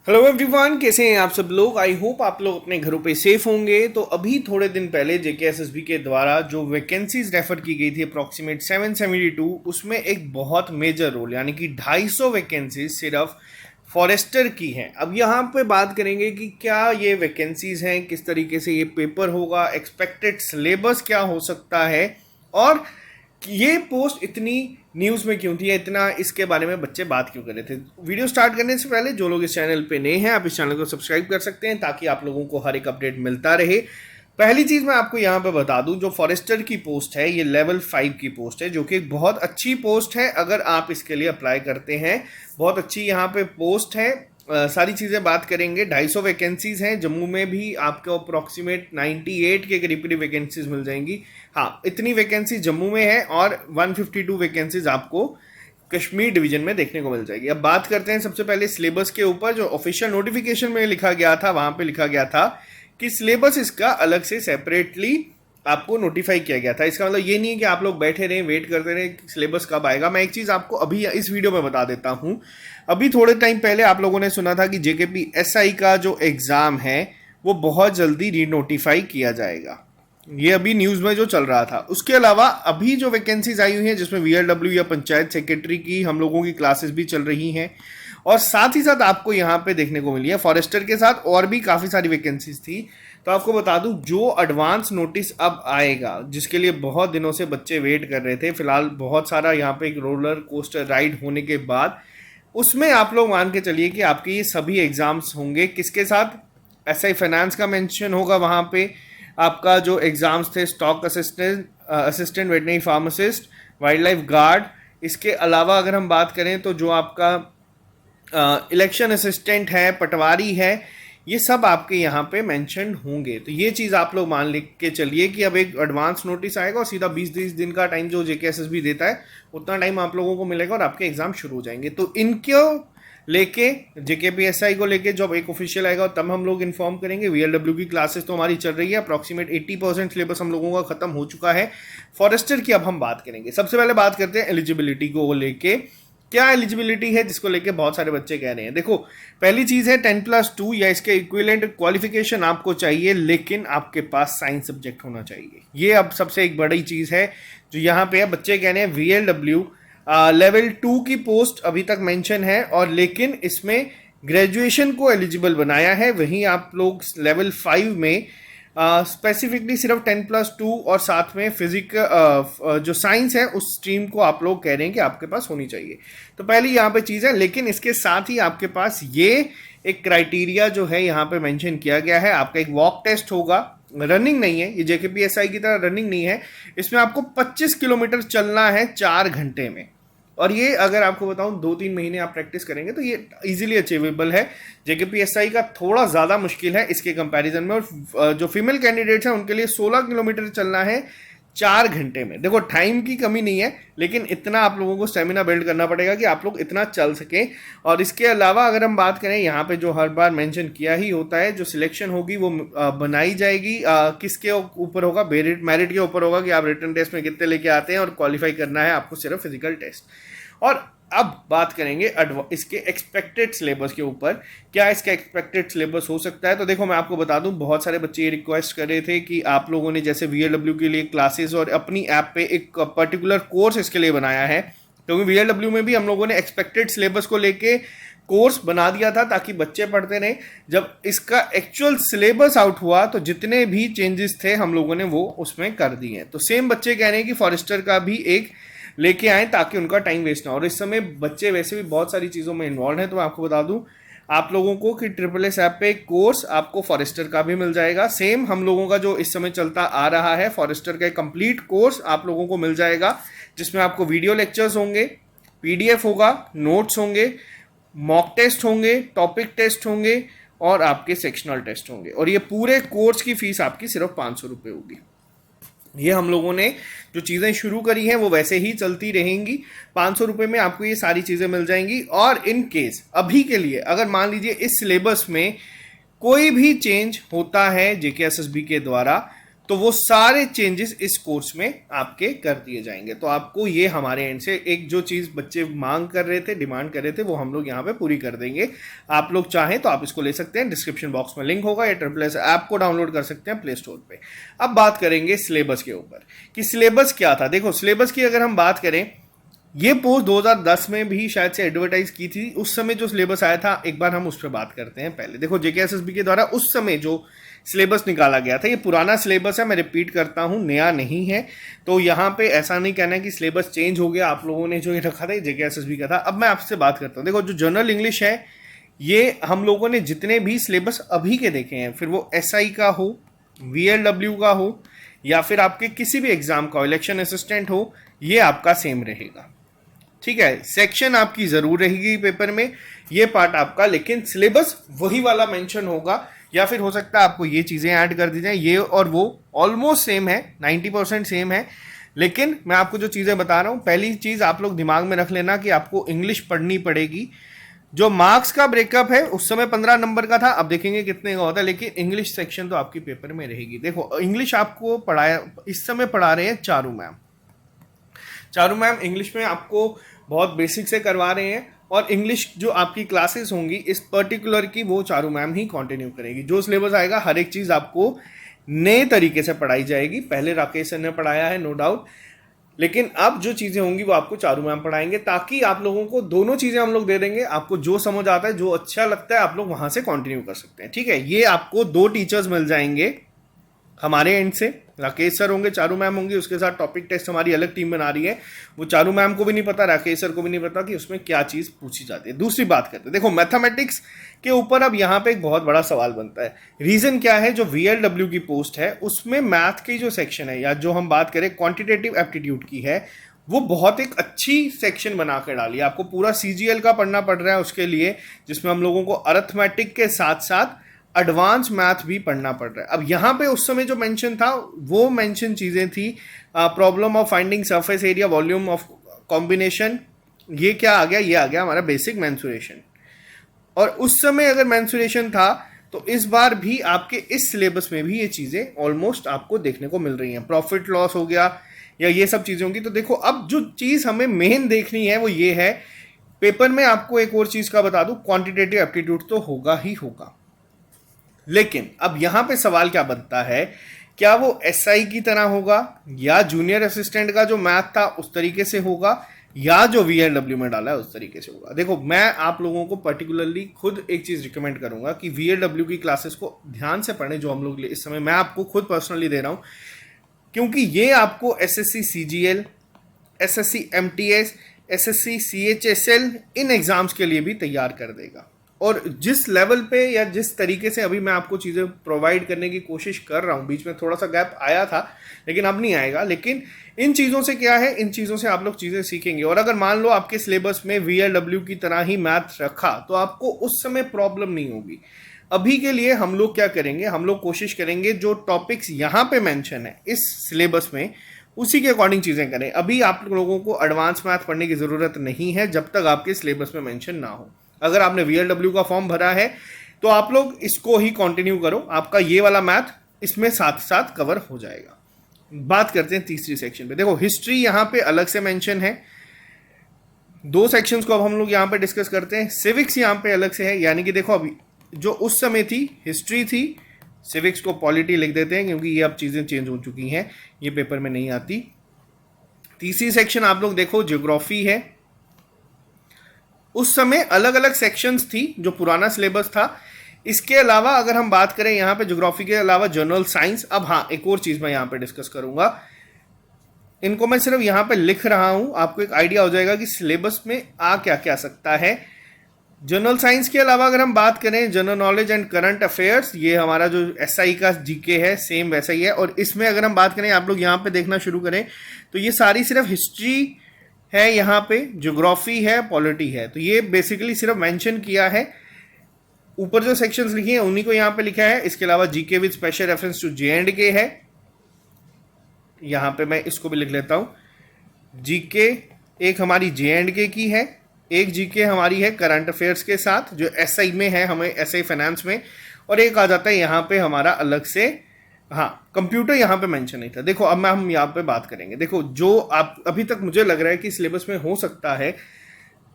Hello everyone, कैसे हैं आप सब लोग। आई होप आप लोग अपने घरों पे सेफ होंगे। तो अभी थोड़े दिन पहले जेकेएसएसबी के द्वारा जो वैकेंसीज रेफर की गई थी अप्रॉक्सीमेट 772, उसमें एक बहुत मेजर रोल यानी कि 250 वैकेंसीज सिर्फ फॉरेस्टर की हैं। अब यहाँ पे बात करेंगे कि क्या ये वैकेंसीज हैं, किस तरीके से ये पेपर होगा, एक्सपेक्टेड सिलेबस क्या हो सकता है, और ये पोस्ट इतनी न्यूज़ में क्यों थी, इतना इसके बारे में बच्चे बात क्यों कर रहे थे। वीडियो स्टार्ट करने से पहले जो लोग इस चैनल पे नए हैं, आप इस चैनल को सब्सक्राइब कर सकते हैं ताकि आप लोगों को हर एक अपडेट मिलता रहे। पहली चीज़ मैं आपको यहाँ पे बता दूं, जो फॉरेस्टर की पोस्ट है ये लेवल 5 की पोस्ट है, जो कि एक बहुत अच्छी पोस्ट है। अगर आप इसके लिए अप्लाई करते हैं, बहुत अच्छी यहाँ पे पोस्ट है। सारी चीज़ें बात करेंगे। 250 वैकेंसीज हैं। जम्मू में भी आपको अप्रॉक्सीमेट 98 के करीब करीब वैकेंसीज मिल जाएंगी। हाँ, इतनी वैकेंसी जम्मू में है और 152 वैकेंसीज आपको कश्मीर डिवीजन में देखने को मिल जाएगी। अब बात करते हैं सबसे पहले सिलेबस के ऊपर। जो ऑफिशियल नोटिफिकेशन में लिखा गया था, वहां पे लिखा गया था कि सिलेबस इसका अलग से सेपरेटली आपको नोटिफाई किया गया था। इसका मतलब ये नहीं है कि आप लोग बैठे रहें, वेट करते रहें सिलेबस कब आएगा। मैं एक चीज़ आपको अभी इस वीडियो में बता देता हूँ। अभी थोड़े टाइम पहले आप लोगों ने सुना था कि जेकेपीएसआई का जो एग्ज़ाम है वो बहुत जल्दी रीनोटिफाई किया जाएगा। ये अभी न्यूज़ में जो चल रहा था। उसके अलावा अभी जो वैकेंसीज आई हुई हैं, जिसमें वीएलडब्ल्यू या पंचायत सेक्रेटरी की हम लोगों की क्लासेस भी चल रही हैं, और साथ ही साथ आपको यहाँ पे देखने को मिली है फॉरेस्टर के साथ और भी काफ़ी सारी वैकेंसीज थी। तो आपको बता दूं, जो एडवांस नोटिस अब आएगा, जिसके लिए बहुत दिनों से बच्चे वेट कर रहे थे, फिलहाल बहुत सारा यहाँ पे एक रोलर कोस्टर राइड होने के बाद, उसमें आप लोग मान के चलिए कि आपके ये सभी एग्जाम्स होंगे। किसके साथ? एसआई फाइनेंस का मेंशन होगा वहाँ पे। आपका जो एग्जाम्स थे, stock assistant veterinary pharmacist, wild life guard. इसके अलावा अगर हम बात करें तो जो आपका इलेक्शन असिस्टेंट है, पटवारी है, ये सब आपके यहाँ पे मेंशन होंगे। तो ये चीज़ आप लोग मान लिख के चलिए कि अब एक एडवांस नोटिस आएगा और सीधा 20-30 दिन का टाइम जो जेकेएसएसबी देता है, उतना टाइम आप लोगों को मिलेगा और आपके एग्जाम शुरू हो जाएंगे। तो इनको लेके, जेकेपीएसआई को लेके जब एक ऑफिशियल आएगा तब हम लोग इन्फॉर्म करेंगे। वीएलडब्ल्यू की क्लासेस तो हमारी चल रही है, अप्रॉक्सीमेट 80% सिलेबस हम लोगों का खत्म हो चुका है। फॉरेस्टर की अब हम बात करेंगे। सबसे पहले बात करते हैं एलिजिबिलिटी को लेके। क्या एलिजिबिलिटी है जिसको लेके बहुत सारे बच्चे कह रहे हैं। देखो, पहली चीज है 10+2 या इसके इक्विवेलेंट क्वालिफिकेशन आपको चाहिए, लेकिन आपके पास साइंस सब्जेक्ट होना चाहिए। ये अब सबसे एक बड़ी चीज है जो यहाँ पे है। बच्चे कह रहे हैं वीएलडब्ल्यू लेवल 2 की पोस्ट अभी तक मेंशन है, और लेकिन इसमें ग्रेजुएशन को एलिजिबल बनाया है। वहीं आप लोग लेवल 5 में स्पेसिफिकली सिर्फ 10+2 और साथ में जो साइंस है उस स्ट्रीम को आप लोग कह रहे हैं कि आपके पास होनी चाहिए। तो पहली यहाँ पे चीज़ है, लेकिन इसके साथ ही आपके पास ये एक क्राइटेरिया जो है यहाँ पे मेंशन किया गया है। आपका एक वॉक टेस्ट होगा, रनिंग नहीं है, ये जेकेपीएसआई की तरह रनिंग नहीं है। इसमें आपको 25 किलोमीटर चलना है 4 घंटे में, और ये अगर आपको बताऊं 2-3 महीने आप प्रैक्टिस करेंगे तो ये इजीली अचीवेबल है। जेकेपीएसआई का थोड़ा ज़्यादा मुश्किल है इसके कंपैरिजन में, और जो फीमेल कैंडिडेट्स हैं उनके लिए 16 किलोमीटर चलना है 4 घंटे में। देखो, टाइम की कमी नहीं है, लेकिन इतना आप लोगों को स्टेमिना बिल्ड करना पड़ेगा कि आप लोग इतना चल सकें। और इसके अलावा अगर हम बात करें, यहाँ पे जो हर बार मेंशन किया ही होता है, जो सिलेक्शन होगी वो बनाई जाएगी किसके ऊपर होगा? मेरिट के ऊपर होगा कि आप रिटन टेस्ट में कितने लेके आते हैं, और क्वालिफाई करना है आपको सिर्फ फिजिकल टेस्ट। और अब बात करेंगे इसके एक्सपेक्टेड सिलेबस के ऊपर। क्या इसका एक्सपेक्टेड सिलेबस हो सकता है? तो देखो, मैं आपको बता दूं, बहुत सारे बच्चे ये रिक्वेस्ट कर रहे थे कि आप लोगों ने जैसे वीएलडब्ल्यू के लिए क्लासेस और अपनी ऐप पे एक पर्टिकुलर कोर्स इसके लिए बनाया है, क्योंकि वीएलडब्ल्यू में भी हम लोगों ने एक्सपेक्टेड सिलेबस को लेके कोर्स बना दिया था ताकि बच्चे पढ़ते रहें। जब इसका एक्चुअल सिलेबस आउट हुआ तो जितने भी चेंजेस थे हम लोगों ने वो उसमें कर दिए हैं। तो सेम बच्चे कह रहे हैं कि फॉरेस्टर का भी एक लेके आए ताकि उनका टाइम वेस्ट ना हो। और इस समय बच्चे वैसे भी बहुत सारी चीज़ों में इन्वॉल्व हैं। तो मैं आपको बता दूं आप लोगों को कि SSS ऐप पे कोर्स आपको फॉरेस्टर का भी मिल जाएगा। सेम हम लोगों का जो इस समय चलता आ रहा है, फॉरेस्टर का कंप्लीट कोर्स आप लोगों को मिल जाएगा, जिसमें आपको वीडियो लेक्चर्स होंगे, पीडीएफ होगा, नोट्स होंगे, मॉक टेस्ट होंगे, टॉपिक टेस्ट होंगे, और आपके सेक्शनल टेस्ट होंगे। और ये पूरे कोर्स की फीस आपकी सिर्फ 500 रुपये होगी। ये हम लोगों ने जो चीज़ें शुरू करी हैं वो वैसे ही चलती रहेंगी। 500 रुपये में आपको ये सारी चीज़ें मिल जाएंगी। और इन केस अभी के लिए अगर मान लीजिए इस सिलेबस में कोई भी चेंज होता है जेकेएसएसबी के द्वारा, तो वो सारे चेंजेस इस कोर्स में आपके कर दिए जाएंगे। तो आपको ये हमारे एंड से एक जो चीज़ बच्चे मांग कर रहे थे, डिमांड कर रहे थे, वो हम लोग यहाँ पे पूरी कर देंगे। आप लोग चाहें तो आप इसको ले सकते हैं, डिस्क्रिप्शन बॉक्स में लिंक होगा, या ट्रिपल ऐप को डाउनलोड कर सकते हैं प्ले स्टोर पे। अब बात करेंगे सिलेबस के ऊपर कि सिलेबस क्या था। देखो सिलेबस की अगर हम बात करें, ये पोस्ट 2010 में भी शायद से एडवर्टाइज की थी। उस समय जो सिलेबस आया था, एक बार हम उस पर बात करते हैं। पहले देखो जेकेएसएसबी के द्वारा उस समय जो सिलेबस निकाला गया था, ये पुराना सिलेबस है, मैं रिपीट करता हूँ, नया नहीं है। तो यहाँ पे ऐसा नहीं कहना है कि सिलेबस चेंज हो गया, आप लोगों ने जो ये रखा था ये जेकेएसएसबी का था। अब मैं आपसे बात करता हूँ, देखो जो जनरल इंग्लिश है, ये हम लोगों ने जितने भी सिलेबस अभी के देखे हैं, फिर वो एसआई का हो, वीएलडब्ल्यू का हो, या फिर आपके किसी भी एग्जाम का इलेक्शन असिस्टेंट हो, ये आपका सेम रहेगा। ठीक है, सेक्शन आपकी जरूर रहेगी पेपर में, ये पार्ट आपका, लेकिन सिलेबस वही वाला मेंशन होगा, या फिर हो सकता है आपको ये चीज़ें ऐड कर दी जाए। ये और वो ऑलमोस्ट सेम है, 90% सेम है। लेकिन मैं आपको जो चीज़ें बता रहा हूँ, पहली चीज़ आप लोग दिमाग में रख लेना कि आपको इंग्लिश पढ़नी पड़ेगी। जो मार्क्स का ब्रेकअप है उस समय 15 नंबर का था, अब देखेंगे कितने का होता है, लेकिन इंग्लिश सेक्शन तो आपकी पेपर में रहेगी। देखो इंग्लिश आपको पढ़ाया, इस समय पढ़ा रहे हैं Charu ma'am. Charu ma'am English में आपको बहुत बेसिक से करवा रहे हैं, और इंग्लिश जो आपकी क्लासेस होंगी इस पर्टिकुलर की, वो चारू मैम ही कंटिन्यू करेगी। जो सिलेबस आएगा हर एक चीज़ आपको नए तरीके से पढ़ाई जाएगी। पहले राकेश सर ने पढ़ाया है नो डाउट, लेकिन अब जो चीज़ें होंगी वो आपको चारू मैम पढ़ाएंगे, ताकि आप लोगों को दोनों चीज़ें हम लोग दे देंगे। आपको जो समझ आता है, जो अच्छा लगता है, आप लोग वहाँ से कंटिन्यू कर सकते हैं। ठीक है, ये आपको 2 टीचर्स मिल जाएंगे हमारे एंड से, राकेश सर होंगे, चारू मैम होंगी, उसके साथ टॉपिक टेस्ट हमारी अलग टीम बना रही है। वो चारू मैम को भी नहीं पता, राकेश सर को भी नहीं पता कि उसमें क्या चीज़ पूछी जाती है। दूसरी बात करते हैं, देखो मैथमेटिक्स के ऊपर अब यहाँ पे एक बहुत बड़ा सवाल बनता है। रीज़न क्या है, जो वीएलडब्ल्यू की पोस्ट है उसमें मैथ की जो सेक्शन है, या जो हम बात करें क्वान्टिटेटिव एप्टीट्यूड की है, वो बहुत एक अच्छी सेक्शन बना कर डाली है। आपको पूरा सीजीएल का पढ़ना पड़ रहा है उसके लिए, जिसमें हम लोगों को अरिथमेटिक के साथ साथ एडवांस मैथ भी पढ़ना पड़ रहा है। अब यहाँ पे उस समय जो मेंशन था, वो मेंशन चीज़ें थी, problem of finding surface area, volume of combination, ये क्या आ गया, ये आ गया हमारा बेसिक मेंसुरेशन। और उस समय अगर मेंसुरेशन था, तो इस बार भी आपके इस सिलेबस में भी ये चीज़ें ऑलमोस्ट आपको देखने को मिल रही हैं। प्रॉफिट लॉस हो गया, या ये सब चीज़ें होंगी। तो देखो अब जो चीज़ हमें मेन देखनी है वो ये है, पेपर में आपको एक और चीज़ का बता दूं, क्वांटिटेटिव एप्टीट्यूड तो होगा ही होगा। लेकिन अब यहां पे सवाल क्या बनता है, क्या वो एसआई की तरह होगा, या जूनियर असिस्टेंट का जो मैथ था उस तरीके से होगा, या जो वीएलडब्ल्यू में डाला है उस तरीके से होगा। देखो मैं आप लोगों को पर्टिकुलरली खुद एक चीज रिकमेंड करूंगा कि वीएलडब्ल्यू की क्लासेस को ध्यान से पढ़ें, जो हम लोग इस समय मैं आपको खुद पर्सनली दे रहा हूं, क्योंकि ये आपको SSC CGL, SSC MTS, SSC CHSL इन एग्जाम्स के लिए भी तैयार कर देगा। और जिस लेवल पे या जिस तरीके से अभी मैं आपको चीज़ें प्रोवाइड करने की कोशिश कर रहा हूँ, बीच में थोड़ा सा गैप आया था लेकिन अब नहीं आएगा, लेकिन इन चीज़ों से क्या है, इन चीज़ों से आप लोग चीज़ें सीखेंगे। और अगर मान लो आपके सिलेबस में वीएलडब्ल्यू की तरह ही मैथ रखा, तो आपको उस समय प्रॉब्लम नहीं होगी। अभी के लिए हम लोग क्या करेंगे, हम लोग कोशिश करेंगे जो टॉपिक्स यहाँ पे मेंशन है इस सिलेबस में, उसी के अकॉर्डिंग चीज़ें करें। अभी आप लोगों को एडवांस मैथ पढ़ने की ज़रूरत नहीं है जब तक आपके सिलेबस में मेंशन ना हो। अगर आपने वीएलडब्ल्यू का फॉर्म भरा है तो आप लोग इसको ही कंटिन्यू करो, आपका ये वाला मैथ इसमें साथ साथ कवर हो जाएगा। बात करते हैं तीसरी सेक्शन पे। देखो हिस्ट्री यहाँ पे अलग से मेंशन है, 2 सेक्शंस को अब हम लोग यहाँ पे डिस्कस करते हैं। सिविक्स यहाँ पे अलग से है, यानी कि देखो अभी जो उस समय थी हिस्ट्री थी, सिविक्स को पॉलिटी लिख देते हैं क्योंकि ये अब चीज़ें चेंज हो चुकी हैं, ये पेपर में नहीं आती। तीसरी सेक्शन आप लोग देखो ज्योग्राफी है। उस समय अलग अलग सेक्शंस थी जो पुराना सिलेबस था। इसके अलावा अगर हम बात करें यहाँ पे ज्योग्राफी के अलावा जनरल साइंस। अब हाँ, एक और चीज़ मैं यहाँ पे डिस्कस करूँगा, इनको मैं सिर्फ यहाँ पे लिख रहा हूँ, आपको एक आइडिया हो जाएगा कि सिलेबस में आ क्या क्या सकता है। जनरल साइंस के अलावा अगर हम बात करें general knowledge and current affairs, ये हमारा जो एसआई का जीके है सेम वैसा ही है। और इसमें अगर हम बात करें, आप लोग यहाँ पे देखना शुरू करें तो ये सारी सिर्फ हिस्ट्री है, यहाँ पे ज्योग्राफी है, पॉलिटी है। तो ये बेसिकली सिर्फ मेंशन किया है, ऊपर जो सेक्शंस लिखे हैं उन्हीं को यहाँ पे लिखा है। इसके अलावा GK with special reference to J&K है, यहाँ पे मैं इसको भी लिख लेता हूँ। जीके एक हमारी जे&के की है, एक जीके हमारी है करंट अफेयर्स के साथ जो एसआई में है, हमें एसआई फाइनेंस में, और एक आ जाता है यहाँ पे हमारा अलग से हाँ, कंप्यूटर यहाँ पे मेंशन नहीं था। देखो अब हम यहाँ पे बात करेंगे। देखो जो आप अभी तक मुझे लग रहा है कि सिलेबस में हो सकता है,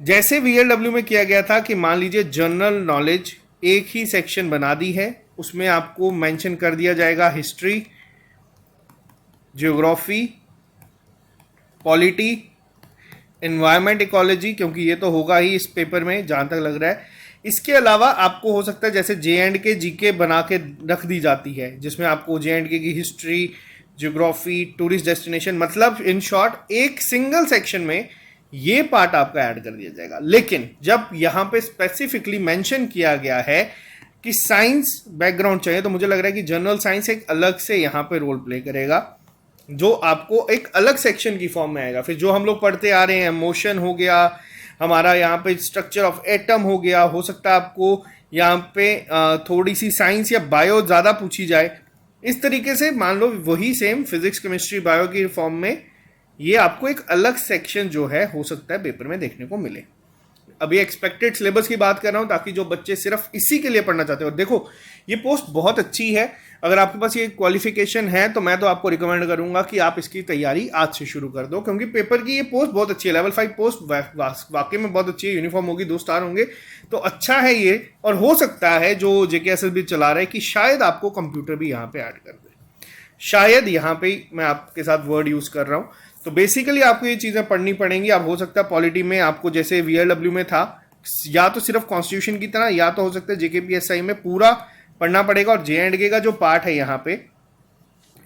जैसे वीएलडब्ल्यू में किया गया था कि मान लीजिए जनरल नॉलेज एक ही सेक्शन बना दी है, उसमें आपको मेंशन कर दिया जाएगा history, geography, polity, environment, ecology, क्योंकि ये तो होगा ही इस पेपर में जहां तक लग रहा है। इसके अलावा आपको हो सकता है जैसे जे एंड के जीके बना के रख दी जाती है, जिसमें आपको जे एंड के की हिस्ट्री, ज्योग्राफी, टूरिस्ट डेस्टिनेशन, मतलब इन शॉर्ट एक सिंगल सेक्शन में ये पार्ट आपका ऐड कर दिया जाएगा। लेकिन जब यहाँ पे स्पेसिफिकली मेंशन किया गया है कि साइंस बैकग्राउंड चाहिए, तो मुझे लग रहा है कि जनरल साइंस एक अलग से यहाँ पे रोल प्ले करेगा, जो आपको एक अलग सेक्शन की फॉर्म में आएगा। फिर जो हम लोग पढ़ते आ रहे हैं, मोशन हो गया हमारा, यहाँ पे स्ट्रक्चर ऑफ एटम हो गया, हो सकता है आपको यहाँ पे थोड़ी सी साइंस या बायो ज़्यादा पूछी जाए। इस तरीके से मान लो वही सेम फिजिक्स, केमिस्ट्री, बायो की फॉर्म में ये आपको एक अलग सेक्शन जो है हो सकता है पेपर में देखने को मिले। अभी एक्सपेक्टेड सिलेबस की बात कर रहा हूं ताकि जो बच्चे सिर्फ इसी के लिए पढ़ना चाहते हो, और देखो ये पोस्ट बहुत अच्छी है। अगर आपके पास ये क्वालिफिकेशन है तो मैं तो आपको रिकमेंड करूंगा कि आप इसकी तैयारी आज से शुरू कर दो, क्योंकि पेपर की ये पोस्ट बहुत अच्छी है। लेवल 5 पोस्ट वाकई में बहुत अच्छी है, यूनिफॉर्म होगी, 2 स्टार होंगे, तो अच्छा है ये। और हो सकता है जो जेकेएसएसबी चला रहे कि शायद आपको कंप्यूटर भी यहाँ पे ऐड कर दे, शायद यहाँ पे मैं आपके साथ वर्ड यूज कर रहा हूँ। तो बेसिकली आपको ये चीजें पढ़नी पड़ेंगी। आप हो सकता है पॉलिटी में आपको जैसे वीएलडब्ल्यू में था, या तो सिर्फ कॉन्स्टिट्यूशन की तरह, या तो हो सकता है जेकेपीएसआई में पूरा पढ़ना पड़ेगा। और जेएंडके का जो पार्ट है यहाँ पे,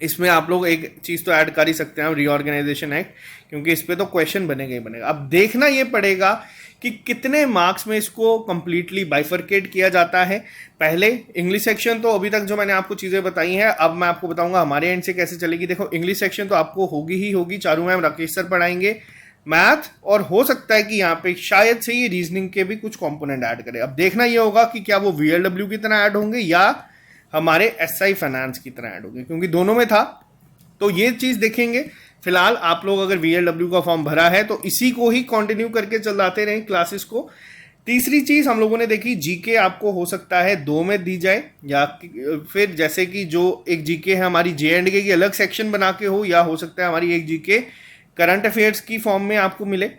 इसमें आप लोग एक चीज तो ऐड कर ही सकते हैं, रीऑर्गेनाइजेशन एक्ट, क्योंकि इस पे तो क्वेश्चन बनेगा ही बनेगा। अब देखना ये पड़ेगा कि कितने मार्क्स में इसको कंप्लीटली बाइफरकेट किया जाता है। पहले इंग्लिश सेक्शन तो अभी तक जो मैंने आपको चीजें बताई हैं, अब मैं आपको बताऊंगा हमारे एंड से कैसे चलेगी। देखो इंग्लिश सेक्शन तो आपको होगी ही होगी, चारू मैम, राकेश सर पढ़ाएंगे मैथ, और हो सकता है कि यहाँ पे शायद से ये रीजनिंग के भी कुछ कंपोनेंट ऐड करें। अब देखना ये होगा कि क्या वो वीएलडब्ल्यू की तरह ऐड होंगे या हमारे एसआई फाइनेंस की तरह ऐड होंगे, क्योंकि दोनों में था, तो ये चीज देखेंगे। फिलहाल आप लोग अगर वीएलडब्ल्यू का फॉर्म भरा है तो इसी को ही कंटिन्यू करके चलाते रहें क्लासेस को। तीसरी चीज हम लोगों ने देखी, जीके आपको हो सकता है 2 में दी जाए, या फिर जैसे कि जो एक जीके है हमारी जेएंडके की अलग सेक्शन बना के हो, या हो सकता है हमारी एक जीके करंट अफेयर्स की फॉर्म में आपको मिले,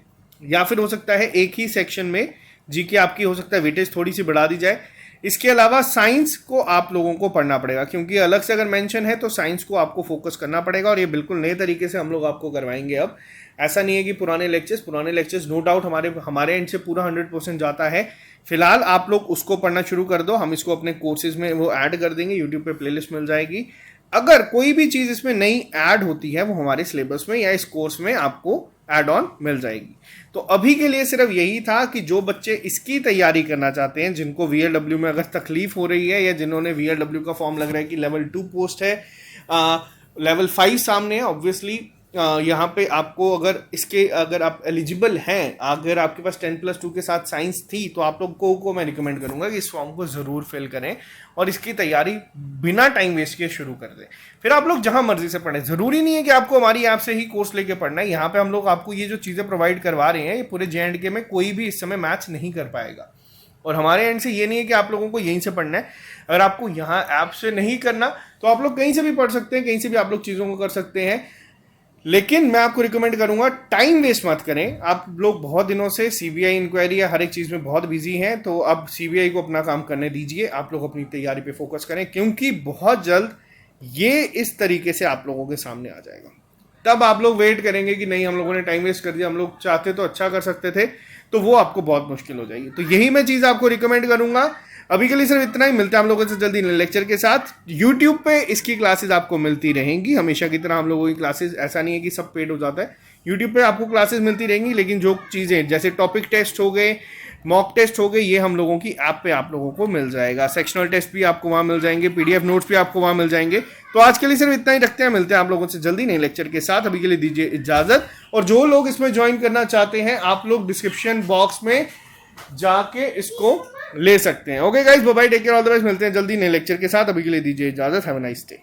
या फिर हो सकता है एक ही सेक्शन में जीके आपकी हो सकता है वेटेज थोड़ी सी बढ़ा दी जाए। इसके अलावा साइंस को आप लोगों को पढ़ना पड़ेगा, क्योंकि अलग से अगर मेंशन है तो साइंस को आपको फोकस करना पड़ेगा, और ये बिल्कुल नए तरीके से हम लोग आपको करवाएंगे। अब ऐसा नहीं है कि पुराने लेक्चर्स नो डाउट हमारे एंड से पूरा 100% जाता है। फिलहाल आप लोग उसको पढ़ना शुरू कर दो, हम इसको अपने कोर्सेज में वो ऐड कर देंगे, यूट्यूब पे प्लेलिस्ट मिल जाएगी। अगर कोई भी चीज़ इसमें नई ऐड होती है वो हमारे सिलेबस में या इस कोर्स में आपको एड ऑन मिल जाएगी। तो अभी के लिए सिर्फ यही था कि जो बच्चे इसकी तैयारी करना चाहते हैं, जिनको वीएलडब्ल्यू में अगर तकलीफ हो रही है, या जिन्होंने वीएलडब्ल्यू का फॉर्म लग रहा है कि लेवल 2 पोस्ट है, लेवल 5 सामने है, ऑब्वियसली यहाँ पे आपको अगर आप एलिजिबल हैं, अगर आपके पास 10+2 के साथ साइंस थी, तो आप लोगों को मैं रिकमेंड करूंगा कि इस फॉर्म को जरूर फिल करें और इसकी तैयारी बिना टाइम वेस्ट किए शुरू कर दें। फिर आप लोग जहां मर्जी से पढ़ें, जरूरी नहीं है कि आपको हमारी ऐप से ही कोर्स लेके पढ़ना है। यहाँ पे हम लोग आपको ये जो चीजें प्रोवाइड करवा रहे हैं, ये पूरे जेएंडके में कोई भी इस समय मैच नहीं कर पाएगा, और हमारे एंड से ये नहीं है कि आप लोगों को यहीं से पढ़ना है। अगर आपको यहाँ ऐप से नहीं करना तो आप लोग कहीं से भी पढ़ सकते हैं, कहीं से भी आप लोग चीज़ों को कर सकते हैं। लेकिन मैं आपको रिकमेंड करूंगा टाइम वेस्ट मत करें। आप लोग बहुत दिनों से सीबीआई इंक्वायरी या हर एक चीज़ में बहुत बिजी हैं, तो अब सीबीआई को अपना काम करने दीजिए, आप लोग अपनी तैयारी पे फोकस करें, क्योंकि बहुत जल्द ये इस तरीके से आप लोगों के सामने आ जाएगा। तब आप लोग वेट करेंगे कि नहीं, हम लोगों ने टाइम वेस्ट कर दिया, हम लोग चाहते तो अच्छा कर सकते थे, तो वो आपको बहुत मुश्किल हो जाएगी। तो यही मैं चीज़ आपको रिकमेंड करूंगा। अभी के लिए सिर्फ इतना ही, मिलते हैं हम लोगों से जल्दी नए लेक्चर के साथ। यूट्यूब पे इसकी क्लासेस आपको मिलती रहेंगी हमेशा की तरह। हम लोगों की क्लासेस ऐसा नहीं है कि सब पेड हो जाता है, यूट्यूब पे आपको क्लासेस मिलती रहेंगी, लेकिन जो चीज़ें जैसे टॉपिक टेस्ट हो गए, मॉक टेस्ट हो गए, ये हम लोगों की ऐप पे आप लोगों को मिल जाएगा। सेक्शनल टेस्ट भी आपको वहाँ मिल जाएंगे, पीडीएफ नोट्स भी आपको वहाँ मिल जाएंगे। तो आज के लिए सिर्फ इतना ही रखते हैं, मिलते हैं आप लोगों से जल्दी नए लेक्चर के साथ। अभी के लिए दीजिए इजाजत, और जो लोग इसमें ज्वाइन करना चाहते हैं, आप लोग डिस्क्रिप्शन बॉक्स में जाके इसको ले सकते हैं। Okay guys, bye bye, take care, all the best. मिलते हैं जल्दी नए लेक्चर के साथ। अभी के लिए दीजिए इजाजत, हैव अ नाइस डे।